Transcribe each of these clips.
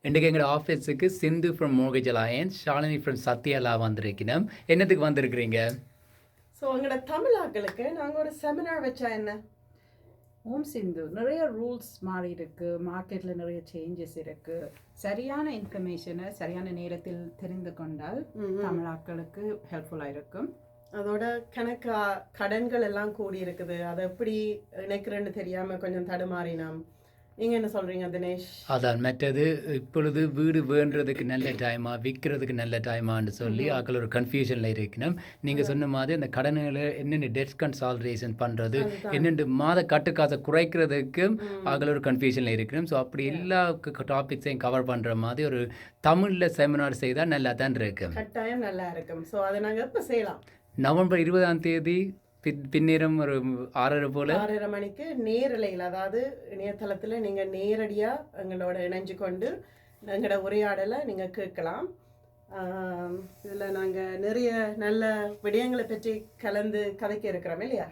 இன்றைக்கு எங்களோட ஆஃபீஸுக்கு Sindhu from mortgage alliance, Shalini from சத்யாலா வந்திருக்கணும். என்னத்துக்கு வந்திருக்கிறீங்க? ஸோ எங்களோட தமிழாக்களுக்கு நாங்கள் ஒரு செமினார் வச்சா என்ன? சிந்து நிறைய ரூல்ஸ் மாறி இருக்கு, மார்க்கெட்டில் நிறைய சேஞ்சஸ் இருக்கு. சரியான இன்ஃபர்மேஷனை சரியான நேரத்தில் தெரிந்து கொண்டால் தமிழாக்களுக்கு ஹெல்ப்ஃபுல்லாக இருக்கும். அதோட கடன்கள் எல்லாம் கூடி இருக்குது, அதை எப்படி இணைக்கிறேன்னு தெரியாமல் கொஞ்சம் தடுமாறினோம். நீங்கள் என்ன சொல்கிறீங்க தினேஷ்? அதான் மற்றது இப்பொழுது வீடு வேண்டுறதுக்கு நல்ல டைமா, விற்கிறதுக்கு நல்ல டைமான்னு சொல்லி ஆக்கள் ஒரு கன்ஃபியூஷனில் இருக்கணும். நீங்கள் சொன்ன மாதிரி அந்த கடன்களை என்னென்ன டெட் கன்சால்டேஷன் பண்ணுறது, என்னென்ன மாத கட்டுக்காசை குறைக்கிறதுக்கும் ஆக்கள் ஒரு கன்ஃபியூஷனில் இருக்கணும். ஸோ அப்படி எல்லா டாபிக்ஸையும் கவர் பண்ணுற மாதிரி ஒரு தமிழில் செமினார் செய்தால் நல்லா தான் இருக்கும். கட்டாயம் நல்லா இருக்கும். ஸோ அதை நாங்கள் எப்போ செய்யலாம்? நவம்பர் 20 பின்னேரம் ஒரு 6:30 போல் 6:30 மணிக்கு நேரலையில், அதாவது இணையதளத்தில் நீங்கள் நேரடியாக எங்களோட இணைஞ்சு கொண்டு எங்களோட உரையாடலை நீங்கள் கேட்கலாம். இதில் நாங்கள் நிறைய நல்ல விடயங்களை பற்றி கலந்து கதைக்க இருக்கிறோம் இல்லையா?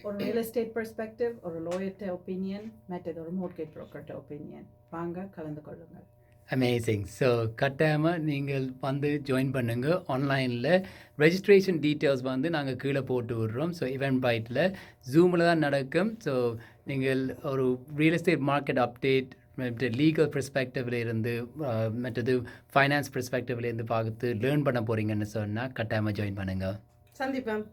ஒரு ரியல் எஸ்டேட் பெர்ஸ்பெக்டிவ், ஒரு லாயர்ட்ட ஒப்பீனியன், மற்றது ஒரு மோர்கேஜ் புரோக்கர்ட்ட ஒப்பீனியன். வாங்க கலந்து கொள்ளுங்கள். அமேசிங். ஸோ கட்டாயமாக நீங்கள் வந்து ஜாயின் பண்ணுங்கள். ஆன்லைனில் ரெஜிஸ்ட்ரேஷன் டீட்டெயில்ஸ் வந்து நாங்கள் கீழே போட்டு விடுறோம். ஸோ இவெண்ட் பைட்டில் ஜூமில் தான் நடக்கும். ஸோ நீங்கள் ஒரு real estate market update, legal பெர்ஸ்பெக்டிவில் இருந்து மற்றது ஃபைனான்ஸ் பெர்ஸ்பெக்டிவில் இருந்து பார்த்து லேர்ன் பண்ண போகிறீங்கன்னு சொன்னால் கட்டாயமாக ஜாயின் பண்ணுங்கள். சந்திப்போம்.